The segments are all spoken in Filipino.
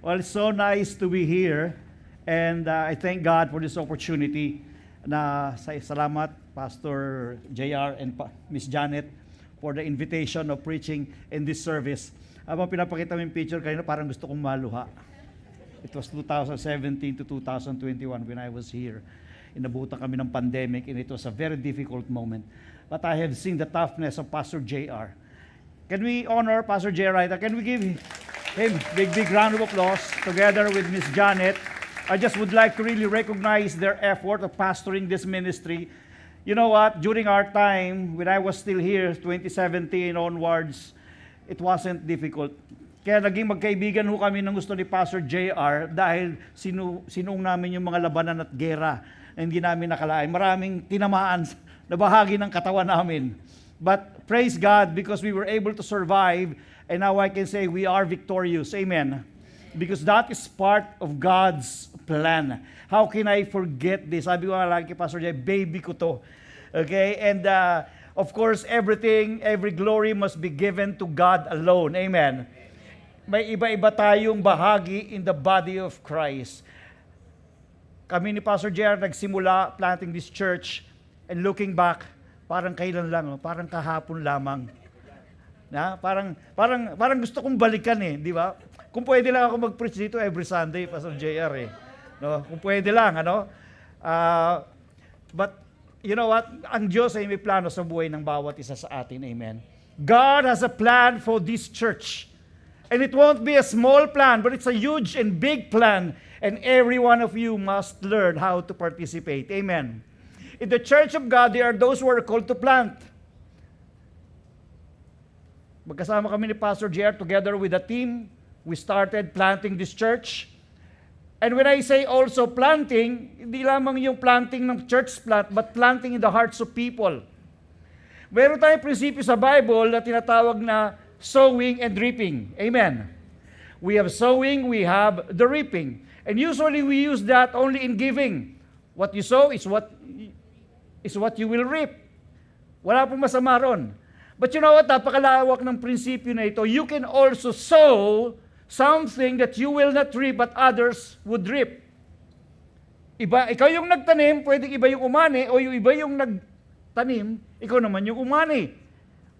Well, it's so nice to be here. And I thank God for this opportunity. Salamat, Pastor JR and Miss Janet, for the invitation of preaching in this service. Habang pinapakita mo yung picture kanina, parang gusto kong maluha. It was 2017 to 2021 when I was here. Inabutan kami ng pandemic and it was a very difficult moment. But I have seen the toughness of Pastor JR. Can we honor Pastor JR? Can we give him big round of applause together with Miss Janet? I just would like to really recognize their effort of pastoring this ministry. You know what? During our time, when I was still here, 2017 onwards, it wasn't difficult. Kaya naging magkaibigan ho kami ng gusto ni Pastor JR dahil sinuong namin yung mga labanan at gera na hindi namin nakalain. Maraming tinamaan na bahagi ng katawan namin. But praise God because we were able to survive and now I can say we are victorious. Amen. Because that is part of God's plan. How can I forget this? Sabi ko nga lagi kay Pastor JR, baby ko to. Okay? And of course, every glory must be given to God alone. Amen. May iba-iba tayong bahagi in the body of Christ. Kami ni Pastor JR nagsimula planting this church and looking back, parang kailan lang, parang kahapon lamang. Parang gusto kong balikan di ba? Kung pwede lang ako mag-preach dito every Sunday, Pastor JR No, kung pwede lang, but you know what? Ang Diyos ay may plano sa buhay ng bawat isa sa atin. Amen. God has a plan for this church. And it won't be a small plan, but it's a huge and big plan. And every one of you must learn how to participate. Amen. In the church of God, there are those who are called to plant. Magkasama kami ni Pastor JR together with a team. We started planting this church. And when I say also planting, hindi lamang yung planting ng church plant, but planting in the hearts of people. Meron tayong prinsipyo sa Bible na tinatawag na sowing and reaping. Amen. We have sowing, we have the reaping. And usually we use that only in giving. What you sow is what you will reap. Wala pong masama ron. But you know what? Napakalawak ng prinsipyo na ito. You can also sow something that you will not reap but others would reap. Ikaw yung nagtanim, pwedeng iba yung umani, o yung iba yung nagtanim, ikaw naman yung umani.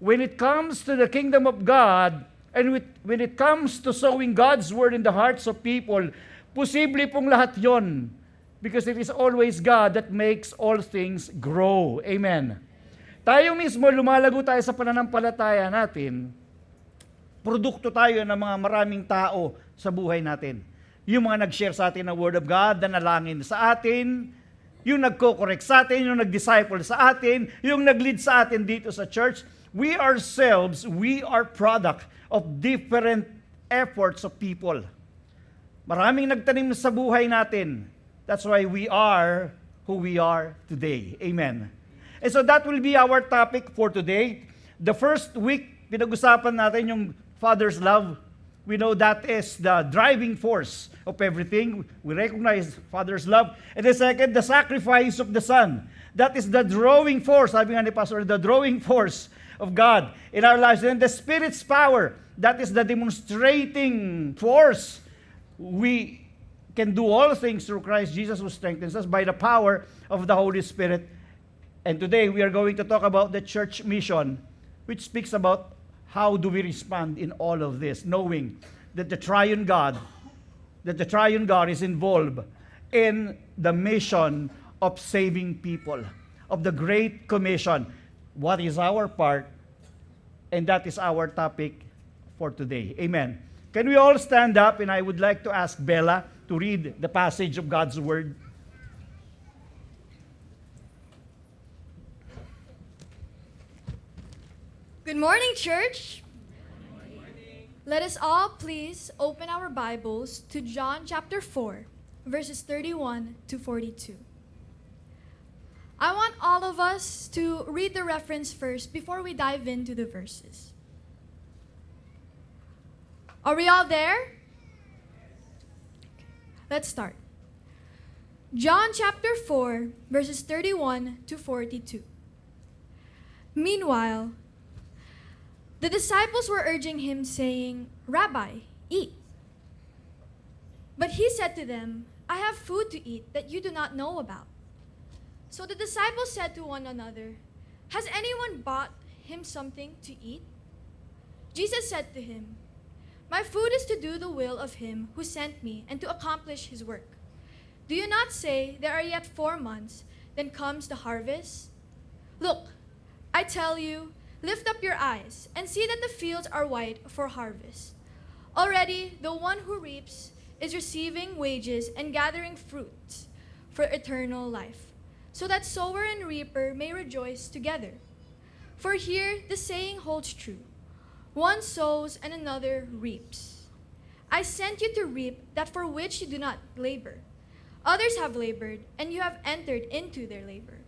When it comes to the kingdom of God, and when it comes to sowing God's word in the hearts of people, posible pong lahat yon. Because it is always God that makes all things grow. Amen. Tayo mismo, lumalago tayo sa pananampalataya natin. Produkto tayo ng mga maraming tao sa buhay natin. Yung mga nag-share sa atin ng Word of God, nanalangin sa atin, yung nagko-correct sa atin, yung nag-disciple sa atin, yung nag-lead sa atin dito sa church. We ourselves, we are product of different efforts of people. Maraming nagtanim sa buhay natin. That's why we are who we are today. Amen. And so that will be our topic for today. The first week, pinag-usapan natin yung Father's love. We know that is the driving force of everything. We recognize Father's love. And the second, the sacrifice of the Son. That is the drawing force. Sabi nga ni Pastor, the drawing force of God in our lives. And the Spirit's power, that is the demonstrating force. We can do all things through Christ Jesus who strengthens us by the power of the Holy Spirit. And today we are going to talk about the church mission, which speaks about how do we respond in all of this, knowing that the triune God is involved in the mission of saving people, of the Great Commission. What is our part? And that is our topic for today. Amen. Can we all stand up? And I would like to ask Bella to read the passage of God's Word. Good morning, church. Good morning. Let us all please open our Bibles to John chapter 4, verses 31 to 42. I want all of us to read the reference first before we dive into the verses. Are we all there? Let's start. John chapter 4, verses 31 to 42. Meanwhile, the disciples were urging him, saying, "Rabbi, eat." said to them, I have food to eat that you do not know about. So the disciples said to one another, Has anyone bought him something to eat? Jesus said to him, My food is to do the will of him who sent me and to accomplish his work. Do you not say, There are yet 4 months, then comes the harvest? Look, I tell you, lift up your eyes and see that the fields are white for harvest. Already the one who reaps is receiving wages and gathering fruit for eternal life, so that sower and reaper may rejoice together. For here the saying holds true, one sows and another reaps. I sent you to reap that for which you do not labor. Others have labored, and you have entered into their labor.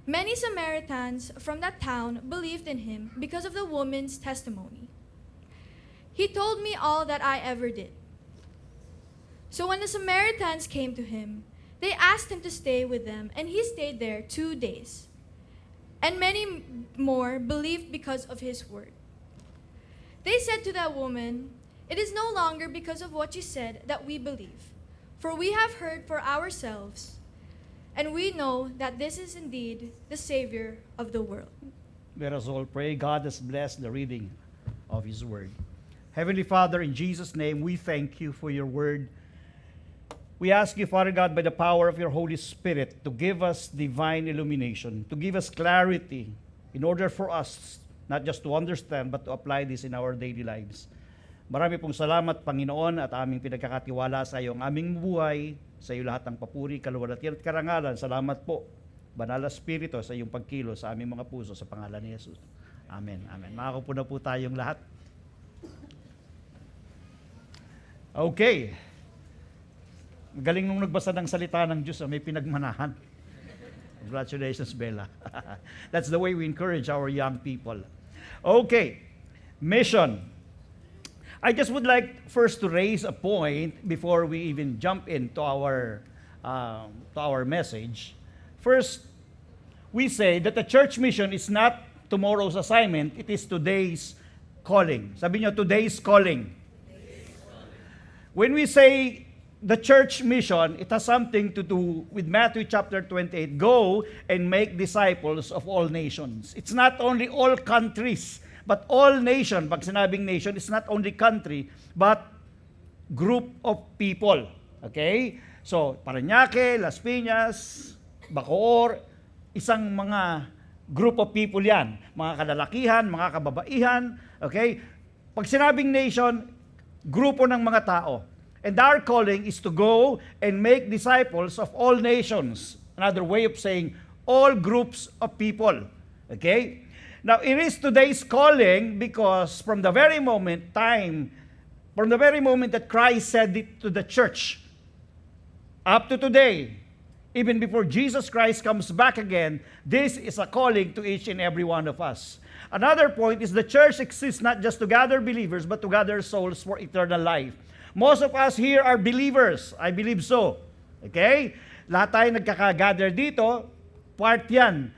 Many Samaritans from that town believed in him because of the woman's testimony. He told me all that I ever did. So when the Samaritans came to him, they asked him to stay with them, and he stayed there 2 days. And many more believed because of his word. They said to that woman, It is no longer because of what you said that we believe, for we have heard for ourselves, and we know that this is indeed the Savior of the world. Let us all pray. God has blessed the reading of His Word. Heavenly Father, in Jesus' name, we thank you for your Word. We ask you, Father God, by the power of your Holy Spirit, to give us divine illumination, to give us clarity in order for us not just to understand, but to apply this in our daily lives. Marami pong salamat, Panginoon, at aming pinagkakatiwala sa iyo ang aming buhay, sa iyo lahat ng papuri, kaluwalhatian at karangalan. Salamat po, Banal na Espiritu, sa iyong pagkilos sa aming mga puso sa pangalan ni Jesus. Amen. Amen. Makakaupo na po tayong lahat. Okay. Galing nung nagbasa ng salita ng Diyos, may pinagmanahan. Congratulations, Bella. That's the way we encourage our young people. Okay, mission. I just would like first to raise a point before we even jump into our message. First, we say that the church mission is not tomorrow's assignment, it is today's calling. Sabi niyo, today's calling. When we say the church mission, it has something to do with Matthew chapter 28. Go and make disciples of all nations. It's not only all countries, but all nation. Pag sinabing nation, it's not only country, but group of people. Okay? So, Parañaque, Las Piñas, Bacoor, isang mga group of people yan. Mga kalalakihan, mga kababaihan. Okay? Pag sinabing nation, grupo ng mga tao. And our calling is to go and make disciples of all nations. Another way of saying, all groups of people. Okay? Now, it is today's calling because from the very moment that Christ said it to the church, up to today, even before Jesus Christ comes back again, this is a calling to each and every one of us. Another point is the church exists not just to gather believers, but to gather souls for eternal life. Most of us here are believers. I believe so. Okay? Lahat tayo nagkakagather dito, part yan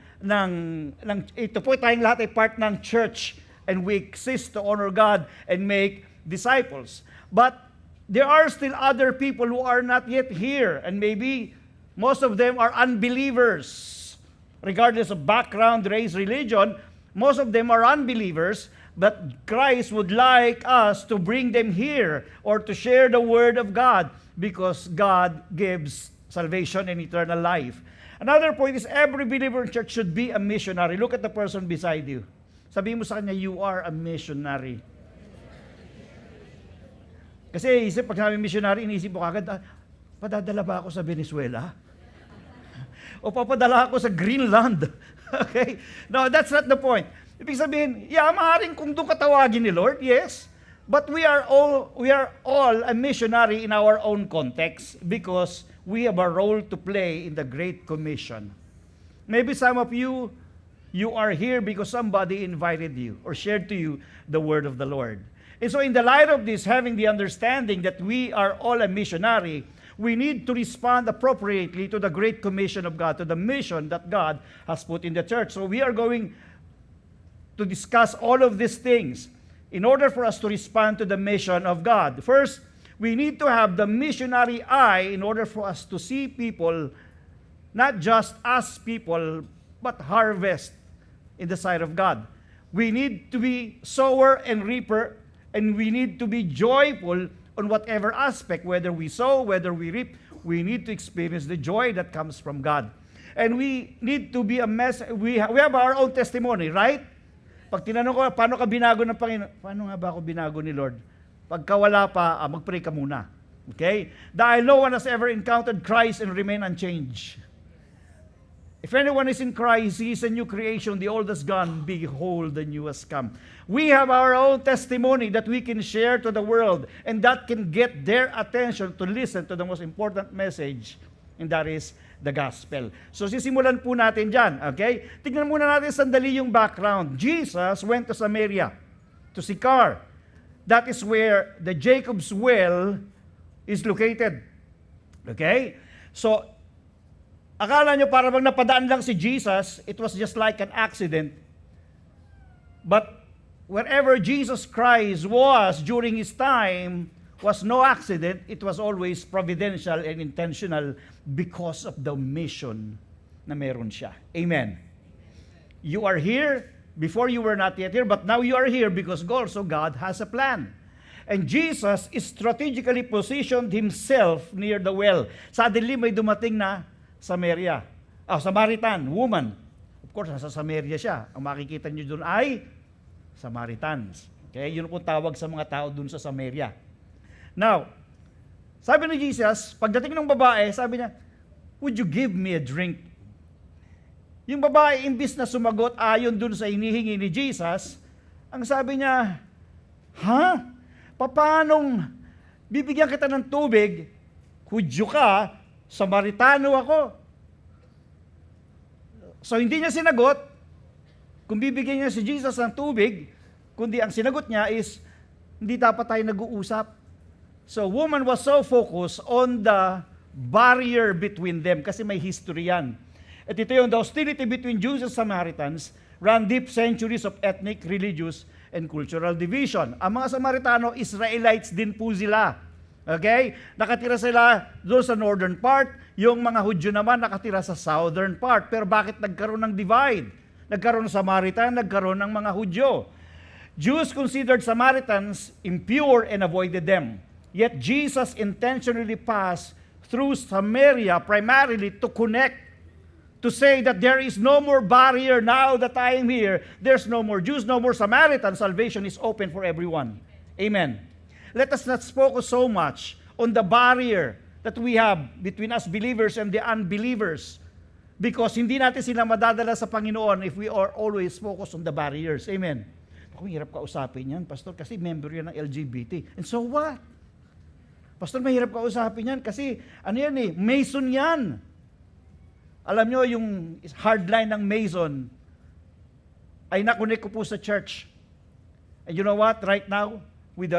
ito po tayong lahat ay part ng church, and we exist to honor God and make disciples. But there are still other people who are not yet here, and maybe most of them are unbelievers. Regardless of background, race, religion, most of them are unbelievers. But Christ would like us to bring them here or to share the Word of God because God gives salvation and eternal life. Another point is every believer in church should be a missionary. Look at the person beside you. Sabihin mo sa kanya, you are a missionary. Kasi pag sabi missionary, iniisip mo kagad, padadala ba ako sa Venezuela? O papadala ako sa Greenland? Okay? No, that's not the point. Ibig sabihin, maaaring kung doon katawagin ni Lord, yes. But we are all a missionary in our own context because we have a role to play in the Great Commission. Maybe some of you are here because somebody invited you or shared to you the word of the Lord. And so in the light of this, having the understanding that we are all a missionary, we need to respond appropriately to the Great Commission of God, to the mission that God has put in the church. So we are going to discuss all of these things in order for us to respond to the mission of God. First, We need to have the missionary eye in order for us to see people, not just as people, but harvest in the sight of God. We need to be sower and reaper, and we need to be joyful on whatever aspect, whether we sow, whether we reap. We need to experience the joy that comes from God. And we need to be we have our own testimony, right? Pag tinanong ko, paano ka binago ng Panginoon? Paano nga ba ako binago ni Lord? Pagka wala pa, mag-pray ka muna. Okay? Dahil no one has ever encountered Christ and remain unchanged. If anyone is in Christ, he is a new creation. The old has gone. Behold, the new has come. We have our own testimony that we can share to the world, and that can get their attention to listen to the most important message, and that is the gospel. So sisimulan po natin dyan. Okay? Tignan muna natin sandali yung background. Jesus went to Samaria, to Sychar. That is where the Jacob's well is located. Okay? So, akala nyo para bang napadaan lang si Jesus, it was just like an accident. But wherever Jesus Christ was during his time was no accident. It was always providential and intentional because of the mission na meron siya. Amen. You are here. Before you were not yet here, but now you are here because also God has a plan. And Jesus strategically positioned himself near the well. Suddenly may dumating na Samaria. Samaritan, woman. Of course, nasa Samaria siya. Ang makikita niyo doon ay Samaritans. Okay? Yun po tawag sa mga tao doon sa Samaria. Now, sabi ni Jesus, pagdating ng babae, sabi niya, would you give me a drink? Yung babae, imbis na sumagot ayon dun sa hinihingi ni Jesus, ang sabi niya, paanong bibigyan kita ng tubig, Hudyo ka, Samaritano ako. So hindi niya sinagot kung bibigyan niya si Jesus ng tubig, kundi ang sinagot niya is, hindi dapat tayo nag-uusap. So woman was so focused on the barrier between them kasi may history yan. At ito yung the hostility between Jews and Samaritans ran deep centuries of ethnic, religious, and cultural division. Ang mga Samaritano, Israelites din po sila. Okay? Nakatira sila doon sa northern part, yung mga Hudyo naman nakatira sa southern part. Pero bakit nagkaroon ng divide? Nagkaroon ng Samaritan, nagkaroon ng mga Hudyo. Jews considered Samaritans impure and avoided them. Yet Jesus intentionally passed through Samaria primarily to connect, to say that there is no more barrier now that I am here. There's no more Jews, no more Samaritans. Salvation is open for everyone. Amen. Let us not focus so much on the barrier that we have between us believers and the unbelievers, because hindi natin sila madadala sa Panginoon if we are always focused on the barriers. Amen. Ako, hirap kausapin yan, Pastor, kasi member yan ng LGBT. And so what? Pastor, mahirap kausapin yan kasi ano yan Mason yan. Alam nyo, yung hardline ng Mason ay nakunik ko po sa church. And you know what? Right now, with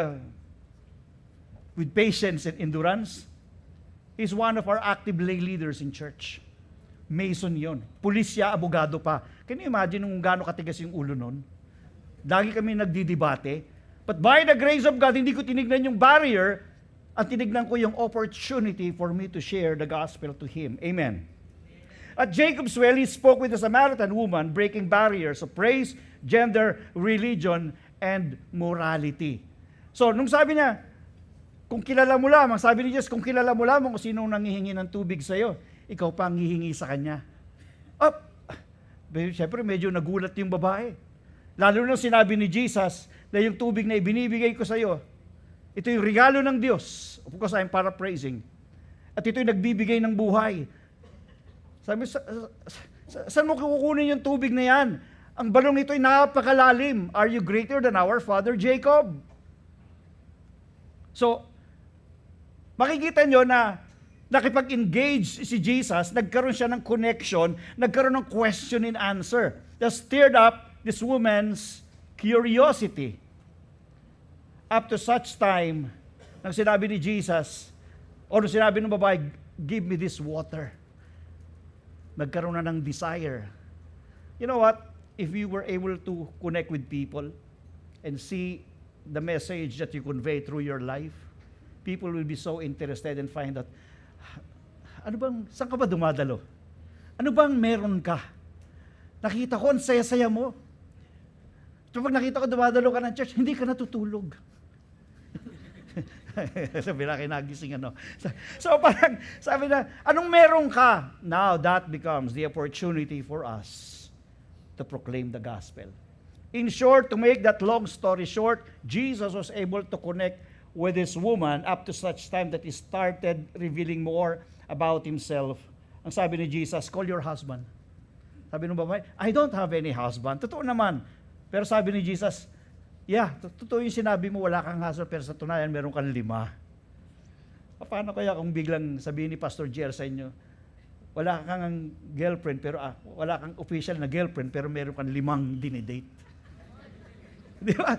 patience and endurance, he's one of our active lay leaders in church. Mason yon. Pulis siya, abogado pa. Can you imagine kung gaano katigas yung ulo nun? Lagi kami nagdidebate. But by the grace of God, hindi ko tinignan yung barrier, at tinignan ko yung opportunity for me to share the gospel to him. Amen. At Jacob's well, he spoke with the Samaritan woman, breaking barriers of race, gender, religion, and morality. So, nung sabi niya, kung kilala mo lamang, sabi ni Jesus, kung kilala mo lamang kung sinong nangihingi ng tubig sa'yo, ikaw pa ang hihingi sa kanya. Siyempre, medyo nagulat yung babae. Lalo nung sinabi ni Jesus na yung tubig na ibinibigay ko sa'yo, ito yung regalo ng Diyos. Of course, I'm paraphrasing. At ito yung nagbibigay ng buhay. Sabi, saan mo kukunin yung tubig na yan? Ang balong ito ay napakalalim. Are you greater than our father Jacob? So, makikita nyo na nakipag-engage si Jesus, nagkaroon siya ng connection, nagkaroon ng question and answer. That stirred up this woman's curiosity. Up to such time, nang sinabi ni Jesus, o nang sinabi ng babae, give me this water. Nagkaroon na ng desire. You know what? If you were able to connect with people and see the message that you convey through your life, people will be so interested and find out, saan ka ba dumadalo? Ano bang meron ka? Nakita ko, ang saya-saya mo. So pag nakita ko dumadalo ka ng church, hindi ka natutulog. Sabi na kinagising So parang sabi na, anong meron ka? Now that becomes the opportunity for us to proclaim the gospel. In short, to make that long story short, Jesus was able to connect with this woman up to such time that he started revealing more about himself. Ang sabi ni Jesus, call your husband. Sabi ng babae, I don't have any husband. Totoo naman. Pero sabi ni Jesus, yeah, totoo yung sinabi mo, wala kang husband, pero sa tunayan, meron kang 5. Paano kaya kung biglang sabihin ni Pastor Jer sa inyo, wala kang girlfriend, pero wala kang official na girlfriend, pero meron kang 5 dinidate. Di ba?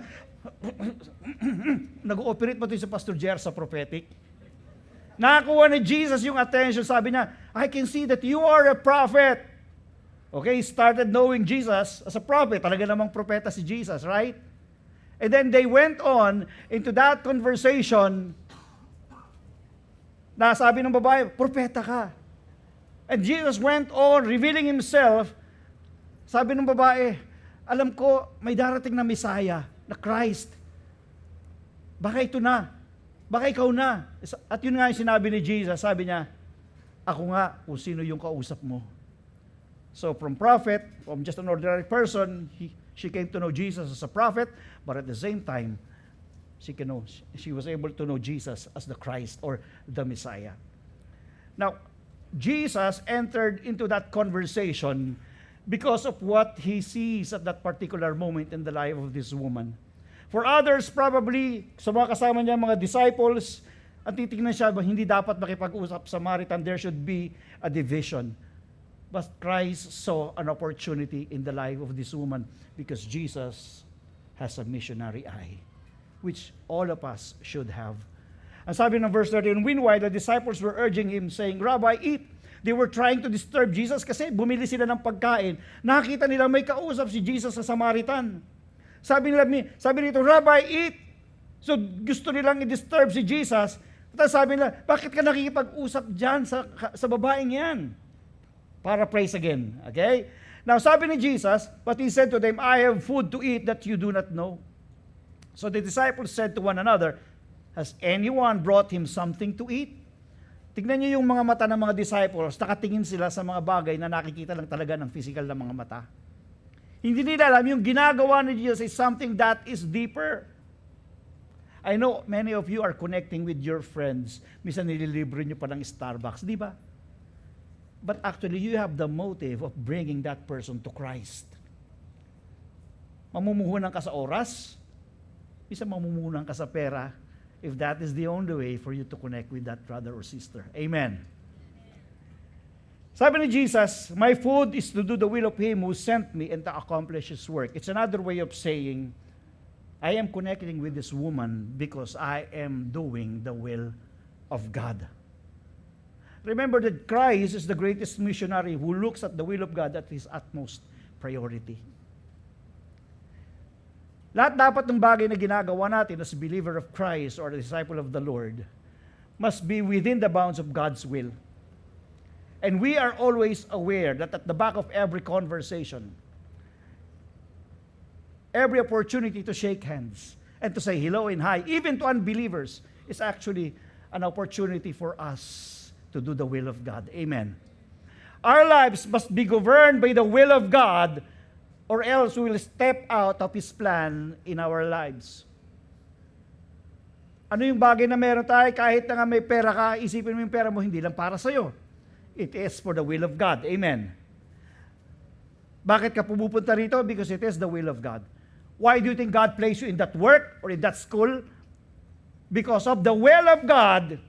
Nag-ooperate pa ito sa Pastor Jer sa prophetic. Nakakuha ni Jesus yung attention. Sabi niya, I can see that you are a prophet. Okay, he started knowing Jesus as a prophet. Talaga namang propeta si Jesus, right? And then they went on into that conversation na sabi ng babae, propeta ka. And Jesus went on revealing himself. Sabi ng babae, alam ko may darating na Messiah, na Christ. Baka ito na. Baka ikaw na. At yun nga yung sinabi ni Jesus. Sabi niya, ako nga kung sino yung kausap mo. So from prophet, from just an ordinary person, she came to know Jesus as a prophet, but at the same time, she was able to know Jesus as the Christ or the Messiah. Now, Jesus entered into that conversation because of what he sees at that particular moment in the life of this woman. For others, probably, sa mga kasama niya, mga disciples, ang titignan siya, hindi dapat makipag-usap sa Samaritan, there should be a division. But Christ saw an opportunity in the life of this woman because Jesus has a missionary eye, which all of us should have. Ang sabi ng verse 13, meanwhile, the disciples were urging him, saying, Rabbi, eat. They were trying to disturb Jesus kasi bumili sila ng pagkain. Nakita nila may kausap si Jesus sa Samaritan. Sabi nito, Rabbi, eat. So gusto nilang i-disturb si Jesus. Tapos sabi nila, bakit ka nakikipag-usap dyan sa babaeng yan? Paraphrase again. Okay? Now sabi ni Jesus, but he said to them, I have food to eat that you do not know. So the disciples said to one another, has anyone brought him something to eat? Tignan niyo yung mga mata ng mga disciples, nakatingin sila sa mga bagay na nakikita lang talaga ng physical na mga mata. Hindi nila alam yung ginagawa ni Jesus is something that is deeper. I know many of you are connecting with your friends. Minsan nililibre nyo pa ng Starbucks, di ba? But actually, you have the motive of bringing that person to Christ. Mamumuhunan ka sa oras, isa mamumuhunan ka sa pera, if that is the only way for you to connect with that brother or sister. Amen. Sabi ni Jesus, my food is to do the will of Him who sent me and to accomplish His work. It's another way of saying, I am connecting with this woman because I am doing the will of God. Remember that Christ is the greatest missionary who looks at the will of God at His utmost priority. Lahat dapat ng bagay na ginagawa natin as a believer of Christ or a disciple of the Lord must be within the bounds of God's will. And we are always aware that at the back of every conversation, every opportunity to shake hands and to say hello and hi, even to unbelievers, is actually an opportunity for us to do the will of God. Amen. Our lives must be governed by the will of God, or else we will step out of His plan in our lives. Ano yung bagay na meron tayo, kahit na nga may pera ka, isipin mo yung pera mo, hindi lang para sa'yo. It is for the will of God. Amen. Bakit ka pumupunta rito? Because it is the will of God. Why do you think God placed you in that work or in that school? Because of the will of God.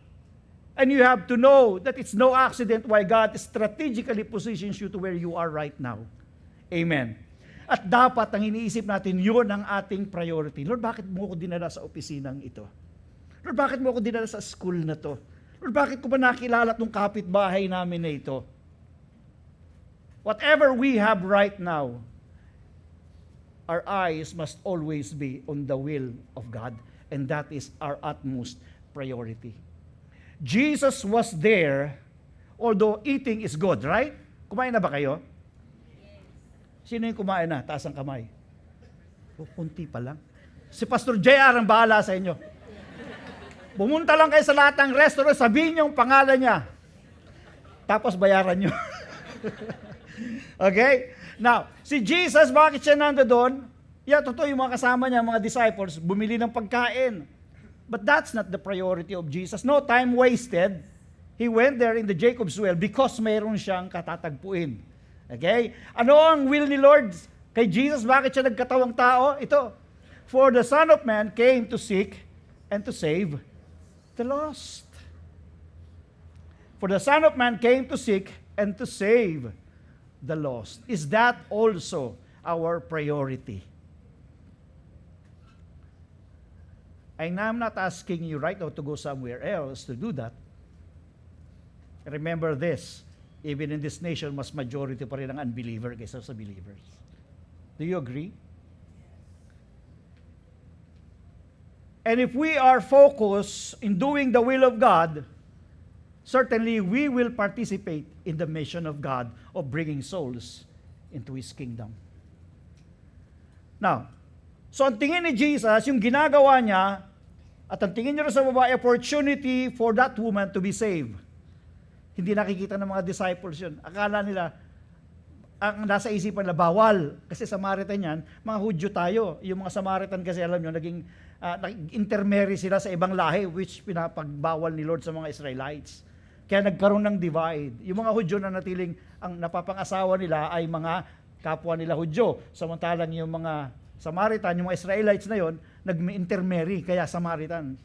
And you have to know that it's no accident why God strategically positions you to where you are right now. Amen. At dapat ang iniisip natin, yun ang ating priority. Lord, bakit mo ko dinala sa opisinang ito? Lord, bakit mo ko dinala sa school na to? Lord, bakit ko ba nakilala itong kapitbahay namin na ito? Whatever we have right now, our eyes must always be on the will of God. And that is our utmost priority. Jesus was there, although eating is good, right? Kumain na ba kayo? Sino yung kumain na? Taas ang kamay. Kunti pa lang. Si Pastor JR ang bahala sa inyo. Pumunta lang kayo sa lahat ng restaurant, sabihin yung pangalan niya. Tapos bayaran nyo. Okay? Now, si Jesus, bakit siya nandoon? Yeah, totoo yung mga kasama niya, mga disciples, bumili ng pagkain. But that's not the priority of Jesus. No time wasted. He went there in the Jacob's well because mayroon siyang katatagpuin. Okay? Ano ang will ni Lord kay Jesus? Bakit siya nagkatawang tao? Ito. For the Son of Man came to seek and to save the lost. For the Son of Man came to seek and to save the lost. Is that also our priority? I'm not asking you right now to go somewhere else to do that. Remember this, even in this nation, mas majority pa rin ang unbeliever kaysa sa believers. Do you agree? And if we are focused in doing the will of God, certainly we will participate in the mission of God of bringing souls into His kingdom. Now, so ang tingin ni Jesus, yung ginagawa niya, at ang tingin niya rin sa babae, opportunity for that woman to be saved. Hindi nakikita ng mga disciples yun. Akala nila, ang nasa isipan nila, bawal. Kasi Samaritan yan, mga Hudyo tayo. Yung mga Samaritan kasi alam nyo, naging intermarry sila sa ibang lahi, which pinapagbawal ni Lord sa mga Israelites. Kaya nagkaroon ng divide. Yung mga Hudyo na natiling, ang napapangasawa nila ay mga kapwa nila Hudyo. Samantalang yung mga Samaritan, yung mga Israelites na yon, nag-intermarry, kaya Samaritan.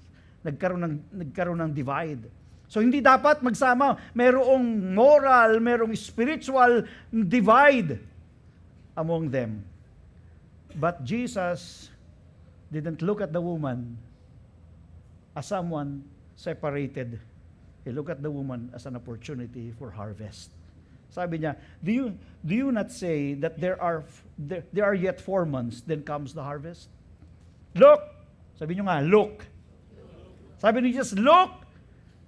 Nagkaroon ng divide. So hindi dapat magsama. Merong moral, merong spiritual divide among them. But Jesus didn't look at the woman as someone separated. He looked at the woman as an opportunity for harvest. Sabi niya, do you not say that there are yet 4 months, then comes the harvest? Look! Sabi niyo nga, look. Sabi ni Jesus, look!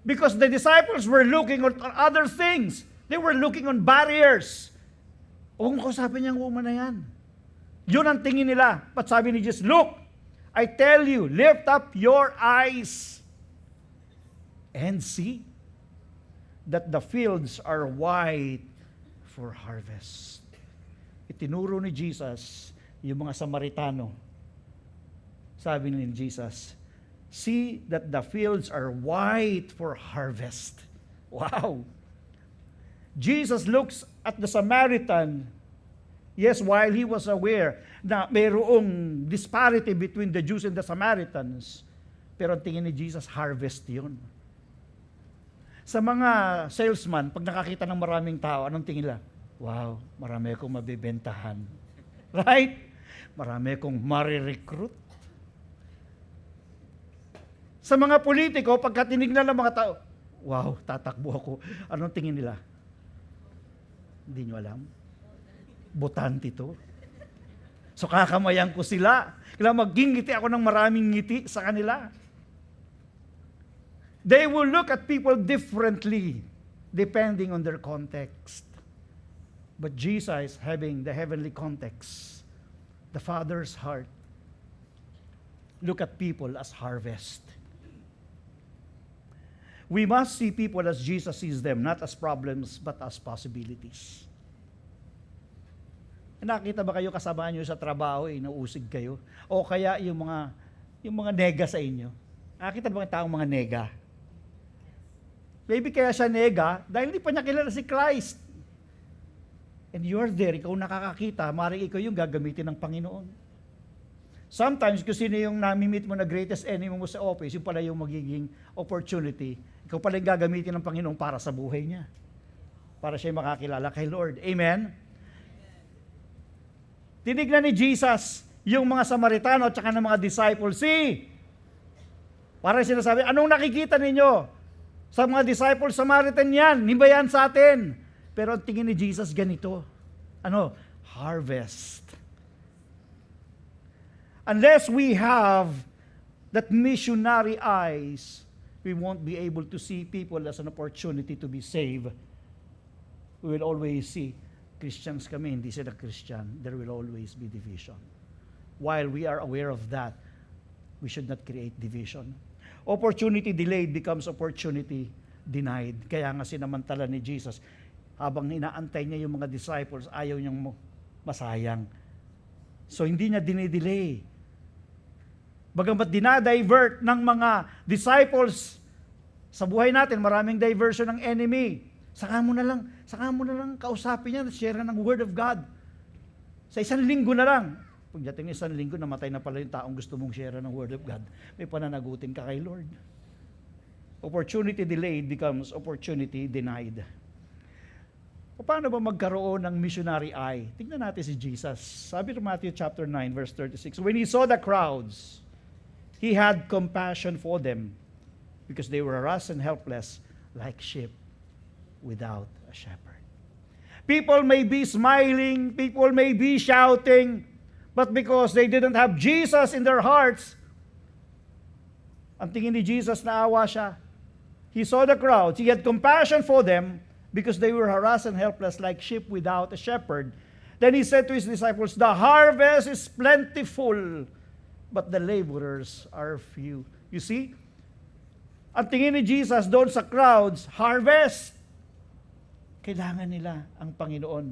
Because the disciples were looking on other things. They were looking on barriers. O kung kausapin niya ang woman na yan. Yun ang tingin nila. But sabi ni Jesus, look! I tell you, lift up your eyes and see that the fields are white for harvest. Itinuro ni Jesus yung mga Samaritano. Sabi ni Jesus, see that the fields are white for harvest. Wow! Jesus looks at the Samaritan. Yes, while he was aware na mayroong disparity between the Jews and the Samaritans, pero ang tingin ni Jesus, harvest yun. Sa mga salesman, pag nakakita ng maraming tao, anong tingin nila? Wow, marami akong mabibentahan. Right? Marami akong marirecruit. Sa mga politiko, pagka tinignan ng mga tao, wow, tatakbo ako. Anong tingin nila? Hindi nyo alam. Botante to. So kakamayan ko sila. Kailangan magingiti ako ng maraming ngiti sa kanila. They will look at people differently depending on their context. But Jesus, having the heavenly context, the Father's heart, look at people as harvest. We must see people as Jesus sees them, not as problems, but as possibilities. Nakita ba kayo kasama nyo sa trabaho, inuusig kayo? O kaya yung mga nega sa inyo? Nakita ba kayo taong mga nega? Maybe kaya siya nega dahil hindi pa niya kilala si Christ. And you're there, ikaw nakakakita, maaaring ikaw yung gagamitin ng Panginoon. Sometimes, kung sino yung nami-meet mo na greatest enemy mo sa office, yung pala yung magiging opportunity, ikaw pala yung gagamitin ng Panginoon para sa buhay niya. Para siya makakilala kay Lord. Amen? Tinignan ni Jesus yung mga Samaritano at saka ng mga disciples. See? Parang sinasabi, anong nakikita ninyo? Sa mga disciples, Samaritan yan. Hindi ba yan sa atin? Pero ang tingin ni Jesus ganito. Ano? Harvest. Unless we have that missionary eyes, we won't be able to see people as an opportunity to be saved. We will always see Christians kami, hindi sila Christian. There will always be division. While we are aware of that, we should not create division. Opportunity delayed becomes opportunity denied. Kaya nga sinamantala ni Jesus, habang inaantay niya yung mga disciples, ayaw niyang masayang. So hindi niya dinidelay. Bagamat dinadivert ng mga disciples sa buhay natin, maraming diversion ng enemy. Saka mo na lang kausapin niya, share ng Word of God. Sa isang linggo na lang. Pagdating ng isang linggo, namatay na pala yung taong gusto mong share ng Word of God. May pananagutin ka kay Lord. Opportunity delayed becomes opportunity denied. Paano ba magkaroon ng missionary eye? Tingnan natin si Jesus. Sabi ng Matthew chapter 9, verse 36, when he saw the crowds, he had compassion for them because they were harassed and helpless like sheep without a shepherd. People may be smiling, people may be shouting, but because they didn't have Jesus in their hearts, ang tingin ni Jesus, naawa siya. He saw the crowds, he had compassion for them because they were harassed and helpless like sheep without a shepherd. Then he said to his disciples, the harvest is plentiful, but the laborers are few. You see? Ang tingin ni Jesus doon sa crowds, harvest. Kailangan nila ang Panginoon.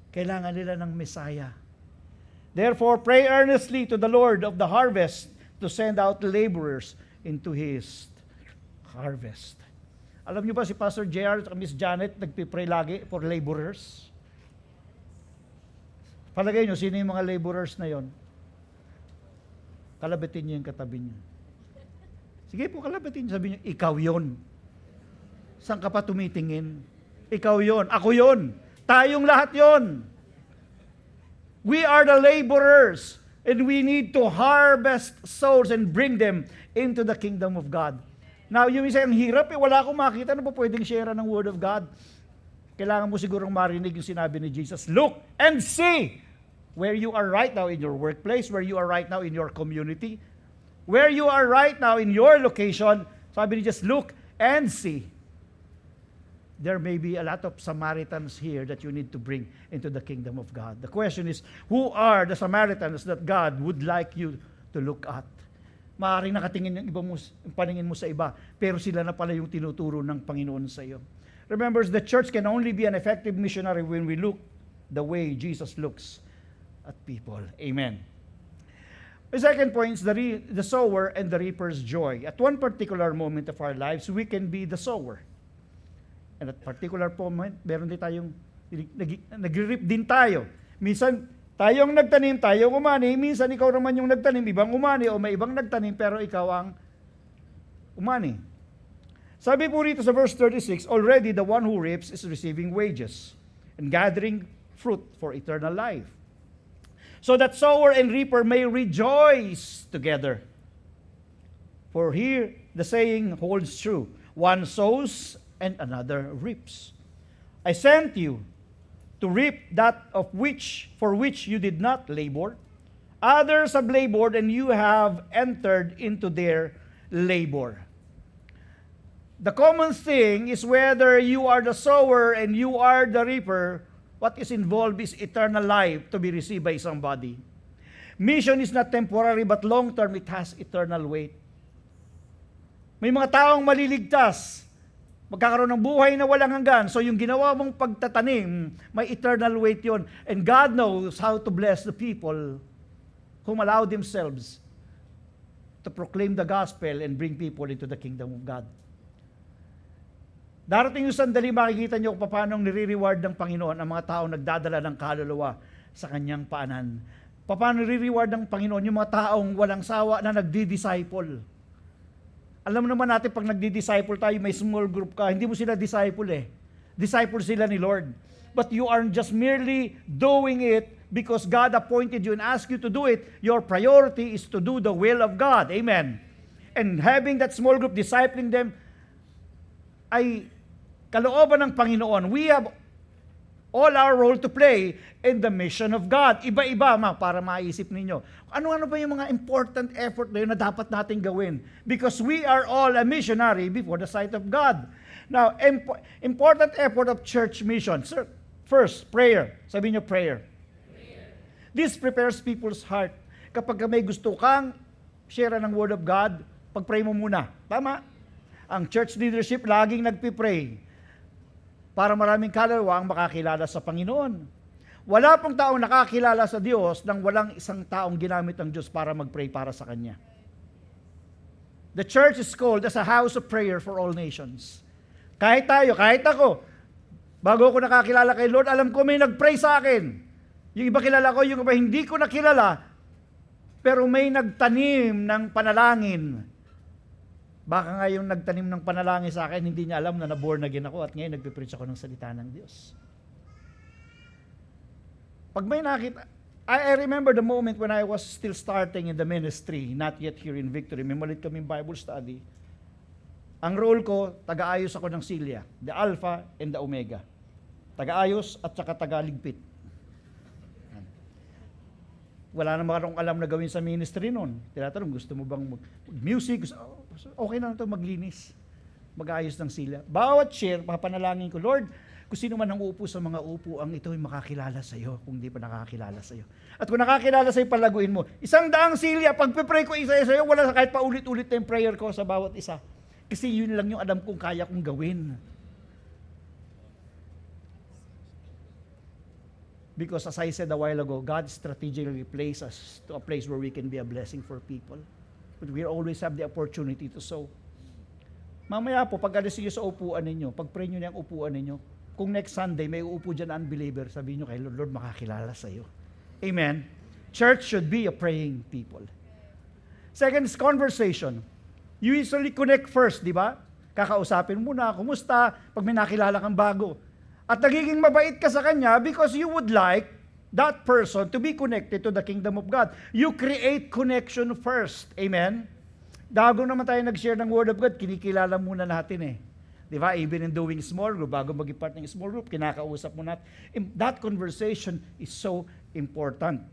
Kailangan nila ng Messiah. Therefore, pray earnestly to the Lord of the harvest to send out laborers into His harvest. Alam niyo ba si Pastor JR at Miss Janet nagpipray lagi for laborers? Palagay niyo, sino yung mga laborers na yon? Kalabitin niyo yung katabi niyo. Sige po, kalabitin niyo. Sabi niyo, ikaw yon. Saan ka pa tumitingin? Ikaw yon. Ako yon. Tayong lahat yon. We are the laborers and we need to harvest souls and bring them into the kingdom of God. Now, yung isa, ang hirap wala akong makita na po pwedeng share ng Word of God. Kailangan mo sigurong marinig yung sinabi ni Jesus, look and see where you are right now in your workplace, where you are right now in your community, where you are right now in your location. Sabi ni Jesus, look and see. There may be a lot of Samaritans here that you need to bring into the kingdom of God. The question is, who are the Samaritans that God would like you to look at? Maaaring nakatingin yung paningin mo sa iba, pero sila na pala yung tinuturo ng Panginoon sa iyo. Remember, the church can only be an effective missionary when we look the way Jesus looks at people. Amen. The second point is the sower and the reaper's joy. At one particular moment of our lives, we can be the sower. And at particular moment, meron din tayong, nag-reap din tayo. Minsan, tayong nagtanim, tayong umani, minsan ikaw naman yung nagtanim, ibang umani, o may ibang nagtanim, pero ikaw ang umani. Sabi po rito sa verse 36, already the one who reaps is receiving wages and gathering fruit for eternal life. So that sower and reaper may rejoice together. For here, the saying holds true. One sows and another reaps. I sent you to reap that for which you did not labor. Others have labored, and you have entered into their labor. The common thing is whether you are the sower and you are the reaper, what is involved is eternal life to be received by somebody. Mission is not temporary, but long-term, it has eternal weight. May mga taong maliligtas, magkakaroon ng buhay na walang hanggan. So yung ginawa mong pagtatanim, may eternal weight yon. And God knows how to bless the people whom allow themselves to proclaim the gospel and bring people into the kingdom of God. Darating yung sandali, makikita niyo kung paano nire-reward ng Panginoon ang mga taong nagdadala ng kaluluwa sa kanyang paanan. Paano nire-reward ng Panginoon yung mga taong walang sawa na nagdi-disciple. Alam naman natin, pag nagdi-disciple tayo, may small group ka, hindi mo sila disciple eh. Disciple sila ni Lord. But you aren't just merely doing it because God appointed you and asked you to do it. Your priority is to do the will of God. Amen. And having that small group, discipling them, ay kalooban ng Panginoon. We have all our role to play in the mission of God. Iba-iba, para maisip ninyo. Ano-ano ba yung mga important effort na yun na dapat natin gawin? Because we are all a missionary before the sight of God. Now, important effort of church mission. Sir, first, prayer. Sabihin nyo, prayer. This prepares people's heart. Kapag may gusto kang share ng Word of God, pag-pray mo muna. Tama? Ang church leadership laging nagpipray para maraming kaluluwa ang makakilala sa Panginoon. Wala pong taong nakakilala sa Diyos nang walang isang taong ginamit ng Diyos para mag-pray para sa Kanya. The church is called as a house of prayer for all nations. Kahit tayo, kahit ako, bago ako nakakilala kay Lord, alam ko may nag-pray sa akin. Yung iba kilala ko, yung iba hindi ko nakilala, pero may nagtanim ng panalangin. Baka nga yung nagtanim ng panalangin sa akin, hindi niya alam na na-born again ako at ngayon nagpipreach ako ng salita ng Diyos. Pag may nakita, I remember the moment when I was still starting in the ministry, not yet here in Victory. May malit kaming Bible study. Ang role ko, taga-ayos ako ng silya, the Alpha and the Omega. Taga-ayos at saka taga-ligpit. Wala naman akong alam na gawin sa ministry noon. Tinatanong, gusto mo bang music? Okay na ito, maglinis. Mag-ayos ng silya. Bawat share, papanalangin ko, Lord, kung sino man ang uupo sa mga upuang ito ay makakilala sa iyo kung di pa nakakilala sa iyo. At kung nakakilala sa iyo, palaguin mo. 100 silya, pag-pray ko isa-isa iyo, wala kahit paulit-ulit na yung prayer ko sa bawat isa. Kasi yun lang yung alam kong kaya kong gawin. Because as I said a while ago, God strategically placed us to a place where we can be a blessing for people. But we always have the opportunity to sow. Mamaya po, pag alis niyo sa upuan ninyo, pag-pray nyo niyang upuan ninyo, kung next Sunday may uupo dyan na unbeliever, sabihin nyo kay Lord, Lord, makakilala sa iyo. Amen? Church should be a praying people. Second is conversation. You usually connect first, di ba? Kakausapin muna, kumusta, pag may nakilala kang bago. At nagiging mabait ka sa kanya because you would like that person to be connected to the kingdom of God. You create connection first. Amen? Bago naman tayo nag-share ng Word of God, kinikilala muna natin eh. Di ba? Even in doing small group, bago maging part ng small group, kinakausap mo natin. That conversation is so important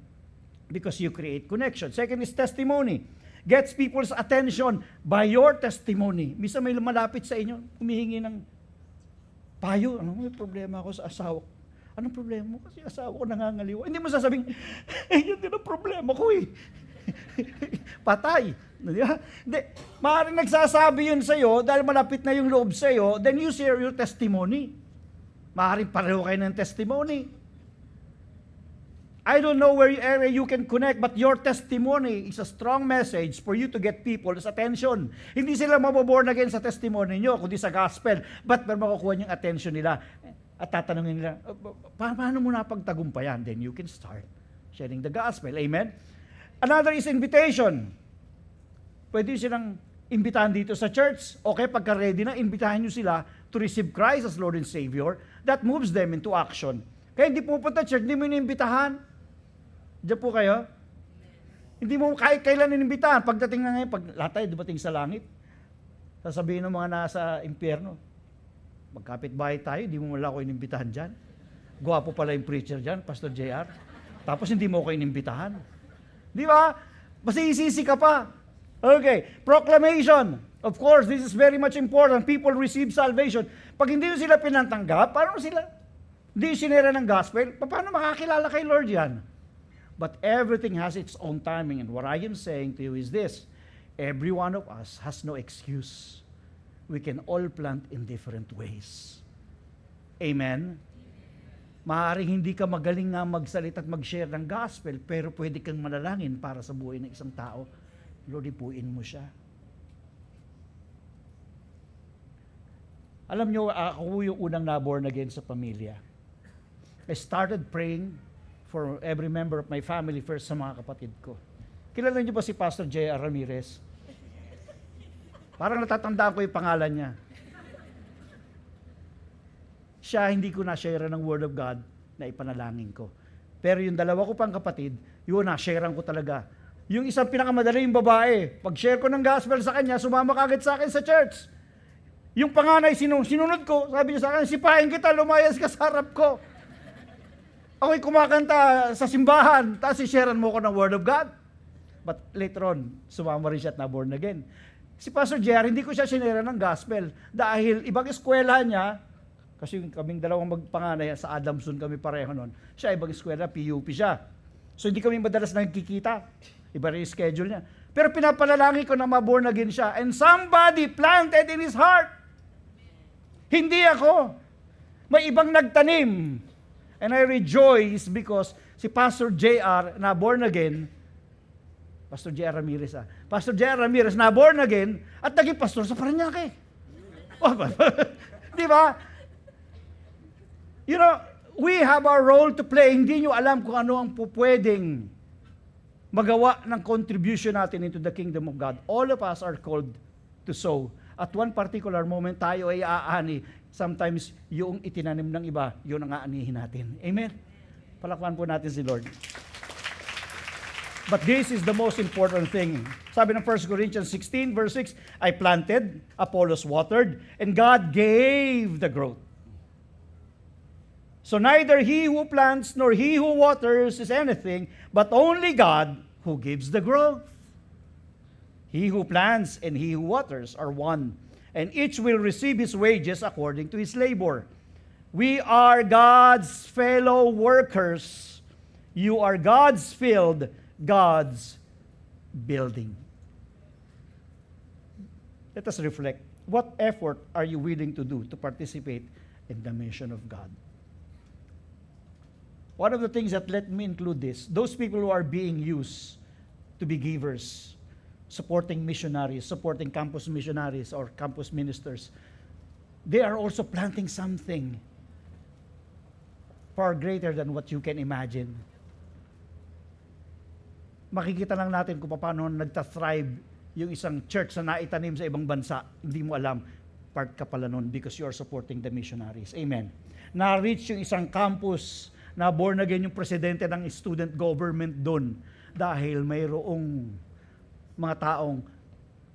because you create connection. Second is testimony. Gets people's attention by your testimony. Misa may lumalapit sa inyo, humihingi ng payo. May problema ako sa asawa ko. Anong problema mo? Kasi asawa ko nangangaliwa. Hindi mo sasabing, yun din ang problema ko eh. Patay. Di ba? Hindi. Maaaring nagsasabi yun sa'yo dahil malapit na yung loob sa'yo, then you share your testimony. Maaaring pareho kayo ng testimony. I don't know where area you can connect, but your testimony is a strong message for you to get people's attention. Hindi sila maboborn again sa testimony nyo, kundi sa gospel. But makukuha yung attention nila. At tatanungin nila, paano mo napagtagumpayan? Then you can start sharing the gospel. Amen? Another is invitation. Pwede silang imbitahan dito sa church. Okay, pagka ready na, imbitahan nyo sila to receive Christ as Lord and Savior. That moves them into action. Kaya hindi pupunta church, hindi mo inimbitahan. Diyan po kayo? Hindi mo kahit kailan inimbitahan. Pagdating na ngayon, pag lahat tayo dumating sa langit, sasabihin ng mga nasa impyerno, magkapit bahay tayo, hindi mo wala ko inimbitahan dyan. Gwapo pala yung preacher dyan, Pastor JR. Tapos hindi mo ko inimbitahan. Di ba? Masisisi ka pa. Okay, proclamation. Of course, this is very much important. People receive salvation. Pag hindi sila pinantanggap, paano sila? Hindi sinera ng gospel, paano makakilala kay Lord yan? But everything has its own timing. And what I am saying to you is this. Every one of us has no excuse. We can all plant in different ways. Amen? Maaaring hindi ka magaling nga magsalita at mag-share ng gospel, pero pwede kang manalangin para sa buhay ng isang tao. Lord, ipuin mo siya. Alam nyo, ako yung unang na-born again sa pamilya. I started praying for every member of my family first sa mga kapatid ko. Kilala niyo ba si Pastor J.R. Ramirez? Parang natatandaan ko yung pangalan niya. Siya, hindi ko na-share ng Word of God na ipanalangin ko. Pero yung dalawa ko pang kapatid, yun na-sharean ko talaga. Yung isang pinakamadali yung babae, pag-share ko ng gospel sa kanya, sumama kagad sa akin sa church. Yung panganay, sinunod ko, sabi niya sa akin, sipahin kita, lumayas ka sa harap ko. Ako'y kumakanta sa simbahan, tapos i-sharean mo ko ng Word of God. But later on, sumama rin siya at na-born again. Si Pastor Jer, hindi ko siya sinera ng gospel dahil ibang eskwela niya, kasi kaming dalawang magpanganay, sa Adamson kami pareho nun, siya ibang eskwela, PUP siya. So hindi kami madalas nagkikita. Iba rin yung schedule niya. Pero pinapanalangin ko na ma-born again siya. And somebody planted in his heart. Hindi ako. May ibang nagtanim. And I rejoice because si Pastor JR na born again, Pastor JR Ramirez Pastor JR Ramirez na born again at naging pastor sa Parañaque. Di ba? You know, we have our role to play. Hindi nyo alam kung ano ang pupwedeng magawa ng contribution natin into the kingdom of God. All of us are called to sow. At one particular moment, tayo ay aani. Sometimes, yung itinanim ng iba, yun ang aanihin natin. Amen? Palakpan po natin si Lord. But this is the most important thing. Sabi ng 1 Corinthians 16, verse 6, I planted, Apollos watered, and God gave the growth. So neither he who plants nor he who waters is anything, but only God who gives the growth. He who plants and he who waters are one, and each will receive his wages according to his labor. We are God's fellow workers. You are God's field, God's building. Let us reflect. What effort are you willing to do to participate in the mission of God? One of the things that let me include this, those people who are being used to be givers, supporting missionaries, supporting campus missionaries or campus ministers, they are also planting something far greater than what you can imagine. Makikita lang natin kung paano nagta-thrive yung isang church na naitanim sa ibang bansa. Hindi mo alam, part ka pala nun because you are supporting the missionaries. Amen. Na-reach yung isang campus, na born again yung presidente ng student government doon dahil mayroong mga taong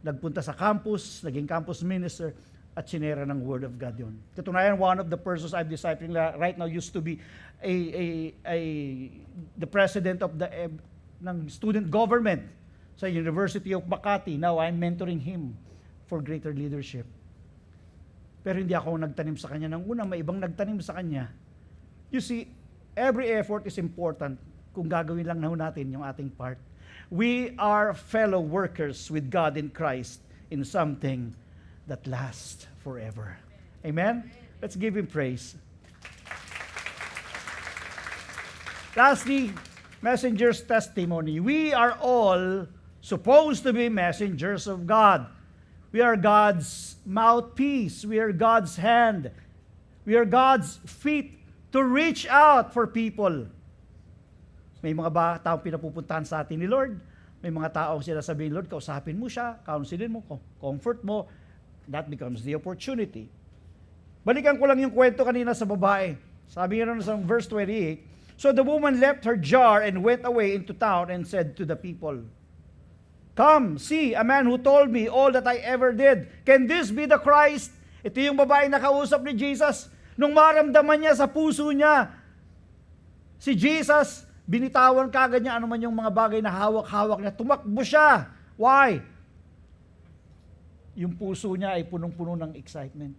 nagpunta sa campus, naging campus minister, at sinera ng Word of God yun. Katunayan, one of the persons I'm discipling right now used to be the president of ng student government sa University of Makati. Now, I'm mentoring him for greater leadership. Pero hindi ako nagtanim sa kanya. Nang una, may ibang nagtanim sa kanya. You see, every effort is important kung gagawin lang natin yung ating part. We are fellow workers with God in Christ in something that lasts forever. Amen? Let's give Him praise. Lastly, messenger's testimony. We are all supposed to be messengers of God. We are God's mouthpiece. We are God's hand. We are God's feet to reach out for people. May mga taong pinapupuntahan sa atin ni Lord. May mga taong sila sabihin, Lord, kausapin mo siya, counselin mo, comfort mo. That becomes the opportunity. Balikan ko lang yung kwento kanina sa babae. Sabi nga sa verse 28, so the woman left her jar and went away into town and said to the people, come, see, a man who told me all that I ever did. Can this be the Christ? Ito yung babae na kausap ni Jesus. Nung maramdaman niya sa puso niya, si Jesus, binitawan kagad niya ano man yung mga bagay na hawak-hawak niya. Tumakbo siya. Why? Yung puso niya ay punong-puno ng excitement.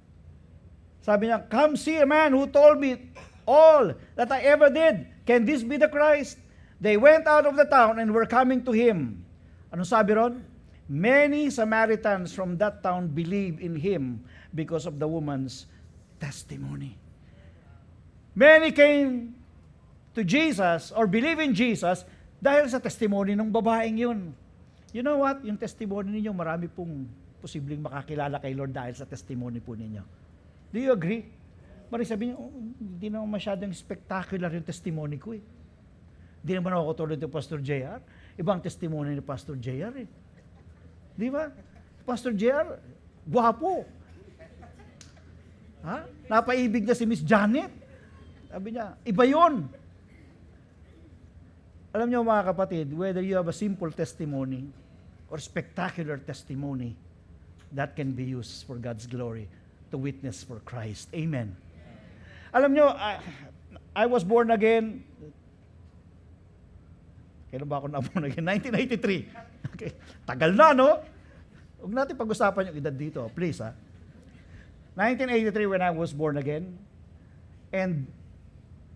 Sabi niya, come see a man who told me all that I ever did. Can this be the Christ? They went out of the town and were coming to him. Ano sabi ron? Many Samaritans from that town believed in him because of the woman's testimony. Many came to Jesus or believe in Jesus dahil sa testimony ng babaeng yun. You know what? Yung testimony ninyo, marami pong posibleng makakilala kay Lord dahil sa testimony po ninyo. Do you agree? Mari sabihin, hindi naman masyadong spectacular yung testimony ko eh. Hindi naman ako tulad ni Pastor JR. Ibang testimony ni Pastor JR eh. Di ba? Pastor JR, gwapo. Ha? Napaibig na si Miss Janet. Sabi niya, iba yun. Alam niyo mga kapatid, whether you have a simple testimony or spectacular testimony, that can be used for God's glory to witness for Christ. Amen. Alam niyo, I was born again. Kailan ba ako na-born again? 1983. Okay. Tagal na, no? Huwag natin pag-usapan yung edad dito. Please, ha? 1983 when I was born again. And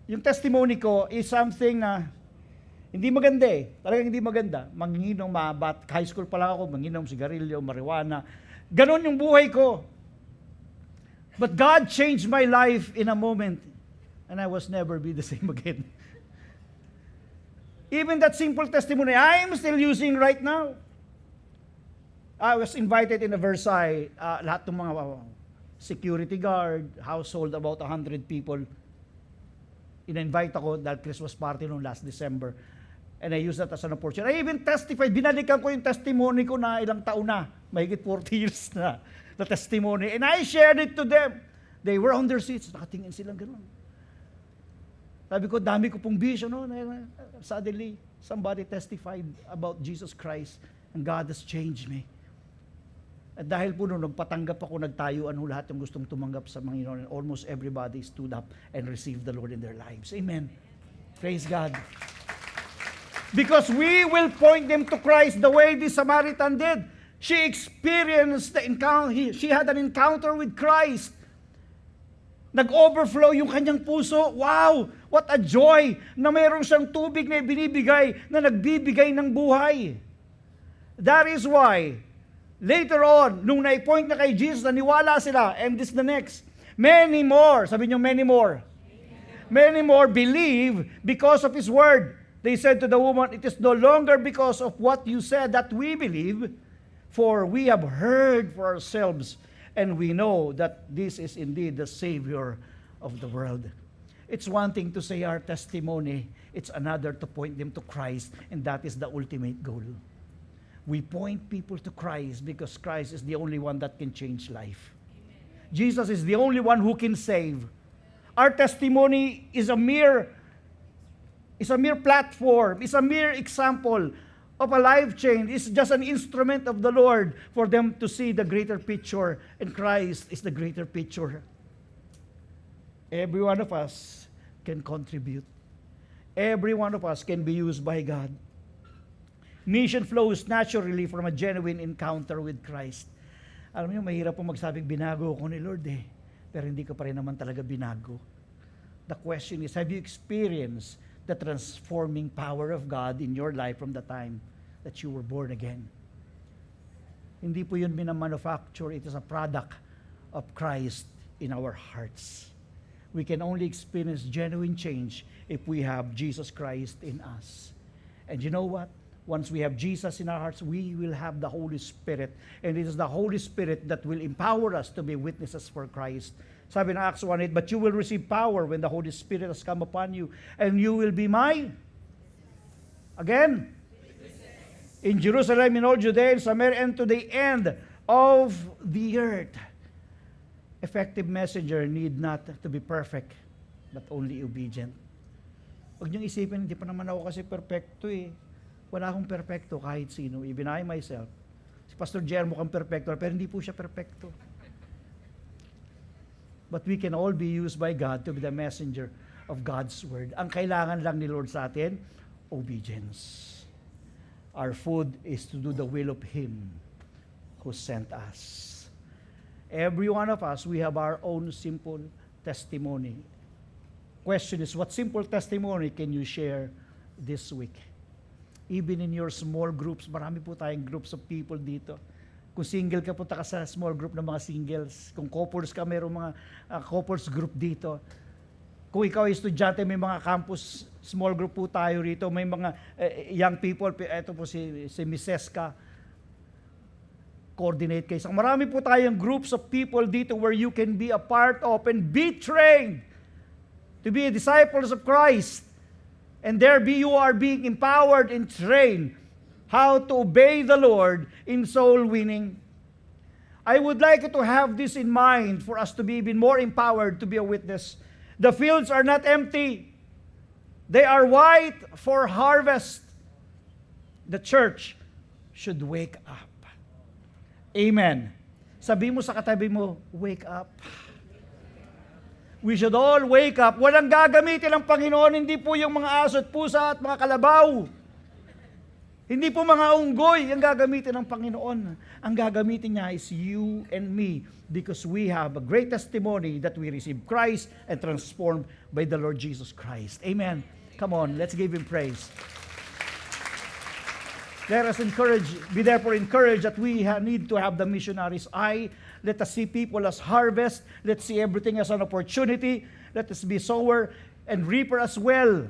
yung testimony ko is something na hindi maganda eh. Talagang hindi maganda. Manginginom, high school pa lang ako, manginginom, sigarilyo, marijuana. Ganon yung buhay ko. But God changed my life in a moment. And I was never be the same again. Even that simple testimony, I am still using right now. I was invited in a Versailles, lahat ng mga security guard, household, about 100 people. In-invite ako dahil Christmas party noong last December. And I used that as an opportunity. I even testified, binalikan ko yung testimony ko na ilang taon na, mahigit 40 years na testimony. And I shared it to them. They were on their seats, nakatingin silang gano'n. Sabi ko, dami ko pong vision. No? Suddenly, somebody testified about Jesus Christ and God has changed me. At dahil po nung nagpatanggap ako, nagtayuan ho lahat yung gustong tumanggap sa Panginoon, and almost everybody stood up and received the Lord in their lives. Amen. Praise God. Because we will point them to Christ the way this Samaritan did. She experienced the encounter. She had an encounter with Christ. Nag-overflow yung kanyang puso. Wow! What a joy na mayroon siyang tubig na binibigay, na nagbibigay ng buhay. That is why, later on, nung na-point na kay Jesus, naniwala sila, and this the next. Many more, sabi niyo, many more. Many more believe because of His word. They said to the woman, it is no longer because of what you said that we believe, for we have heard for ourselves, and we know that this is indeed the Savior of the world. It's one thing to say our testimony, it's another to point them to Christ, and that is the ultimate goal. We point people to Christ because Christ is the only one that can change life. Jesus is the only one who can save. Our testimony is a mere platform, is a mere example of a life change. It's just an instrument of the Lord for them to see the greater picture, and Christ is the greater picture. Every one of us can contribute. Every one of us can be used by God. Mission flows naturally from a genuine encounter with Christ. Alam niyo, mahirap po magsabing binago ko ni Lord eh. Pero hindi ka pa rin naman talaga binago. The question is, have you experienced the transforming power of God in your life from the time that you were born again? Hindi po yun minamanufacture. It is a product of Christ in our hearts. We can only experience genuine change if we have Jesus Christ in us. And you know what? Once we have Jesus in our hearts, we will have the Holy Spirit. And it is the Holy Spirit that will empower us to be witnesses for Christ. Sabi ng Acts 1:8, but you will receive power when the Holy Spirit has come upon you, and you will be my, again, in Jerusalem, in all Judea, and Samaria, and to the end of the earth. Effective messenger need not to be perfect, but only obedient. Huwag niyong isipin, hindi pa naman ako kasi perfecto eh. Wala akong perfecto kahit sino. Even I myself. Si Pastor Jer mukhang perfecto, pero hindi po siya perfecto. But we can all be used by God to be the messenger of God's word. Ang kailangan lang ni Lord sa atin, obedience. Our food is to do the will of Him who sent us. Every one of us, we have our own simple testimony. Question is, what simple testimony can you share this week? Even in your small groups, marami po tayong groups of people dito. Kung single ka, punta ka sa small group ng mga singles. Kung couples ka, mayroong mga couples group dito. Kung ikaw ay estudyante, may mga campus small group po tayo rito. May mga young people, ito po si Mrs. Ka. Coordinate kayo. Marami po tayong groups of people dito where you can be a part of and be trained to be disciples of Christ. And you are being empowered and trained how to obey the Lord in soul winning. I would like you to have this in mind for us to be even more empowered to be a witness. The fields are not empty. They are white for harvest. The church should wake up. Amen. Sabi mo sa katabi mo, wake up. We should all wake up. Walang gagamitin ng Panginoon, hindi po yung mga aso at pusa at mga kalabaw. Hindi po mga unggoy ang gagamitin ng Panginoon. Ang gagamitin niya is you and me because we have a great testimony that we receive Christ and transformed by the Lord Jesus Christ. Amen. Come on, let's give Him praise. Let us be therefore encouraged that we need to have the missionary's eye. Let us see people as harvest. Let's see everything as an opportunity. Let us be sower and reaper as well.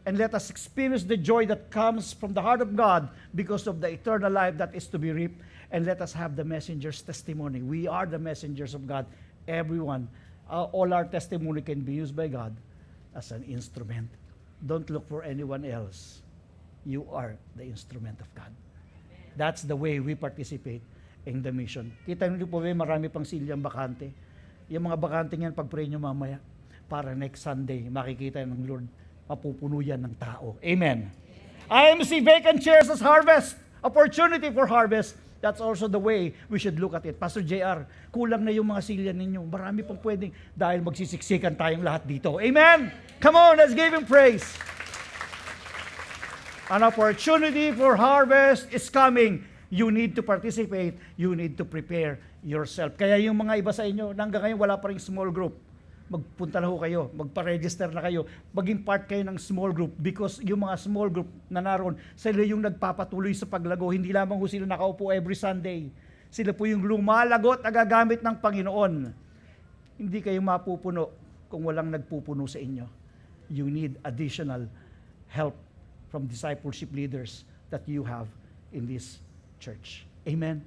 And let us experience the joy that comes from the heart of God because of the eternal life that is to be reaped. And let us have the messenger's testimony. We are the messengers of God. Everyone, all our testimony can be used by God as an instrument. Don't look for anyone else. You are the instrument of God. That's the way we participate in the mission. Kita niyo po, marami pang silyang bakante. Yung mga bakante yan, pag-pray nyo mamaya, para next Sunday, makikita ng Lord, mapupuno yan ng tao. Amen. IMC vacant chairs as harvest. Opportunity for harvest. That's also the way we should look at it. Pastor JR, kulang na yung mga silya ninyo. Marami pang pwedeng dahil magsisiksikan tayong lahat dito. Amen. Come on, let's give Him praise. An opportunity for harvest is coming. You need to participate. You need to prepare yourself. Kaya yung mga iba sa inyo, hanggang ngayon wala pa rin small group. Magpunta na ho kayo, magpa-register na kayo, maging part kayo ng small group because yung mga small group na naroon, sila yung nagpapatuloy sa paglago. Hindi lamang ho sila nakaupo every Sunday. Sila po yung lumalagot na gagamit ng Panginoon. Hindi kayo mapupuno kung walang nagpupuno sa inyo. You need additional help from discipleship leaders that you have in this church. Amen.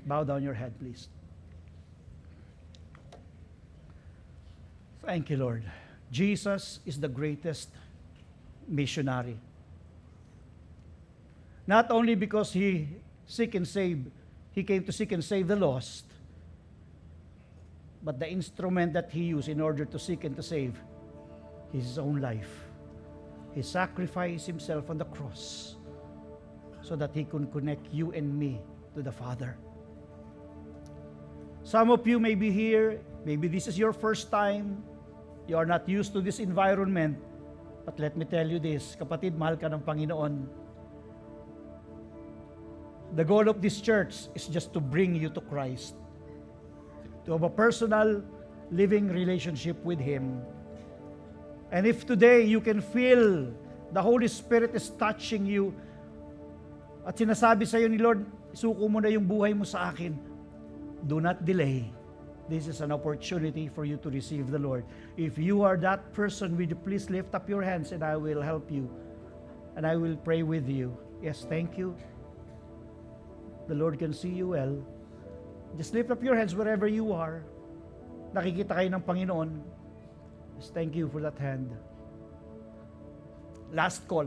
Bow down your head, please. Thank you, Lord. Jesus is the greatest missionary. Not only because He came to seek and save the lost, but the instrument that He used in order to seek and to save His own life. He sacrificed Himself on the cross so that He could connect you and me to the Father. Some of you may be here, maybe this is your first time, you are not used to this environment, but let me tell you this, kapatid, mahal ka ng Panginoon. The goal of this church is just to bring you to Christ, to have a personal living relationship with Him. And if today you can feel the Holy Spirit is touching you at sinasabi sa iyo ni Lord, isuko mo na yung buhay mo sa akin, do not delay. This is an opportunity for you to receive the Lord. If you are that person, will you please lift up your hands and I will help you. And I will pray with you. Yes, thank you. The Lord can see you well. Just lift up your hands wherever you are. Nakikita kayo ng Panginoon. Just thank you for that hand. Last call.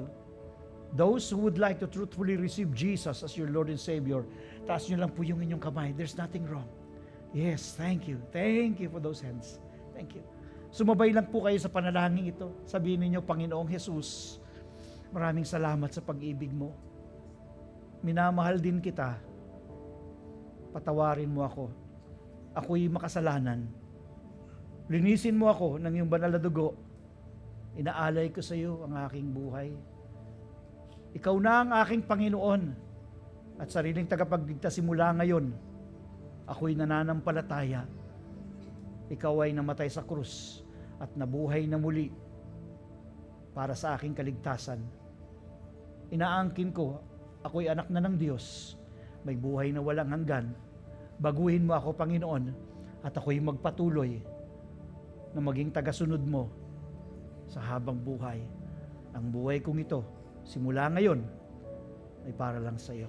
Those who would like to truthfully receive Jesus as your Lord and Savior, taas nyo lang po yung inyong kamay. There's nothing wrong. Yes, thank you. Thank you for those hands. Thank you. Sumabay lang po kayo sa panalangin ito. Sabihin ninyo, Panginoong Jesus, maraming salamat sa pag-ibig mo. Minamahal din kita. Patawarin mo ako. Ako'y makasalanan. Linisin mo ako ng iyong banal na dugo. Inaalay ko sa iyo ang aking buhay. Ikaw na ang aking Panginoon at sariling tagapagligtas simula ngayon. Ako'y nananampalataya. Ikaw ay namatay sa krus at nabuhay na muli para sa aking kaligtasan. Inaangkin ko, ako'y anak na ng Diyos. May buhay na walang hanggan. Baguhin mo ako, Panginoon, at ako'y magpatuloy na maging tagasunod mo sa habang buhay. Ang buhay kong ito, simula ngayon, ay para lang sa iyo.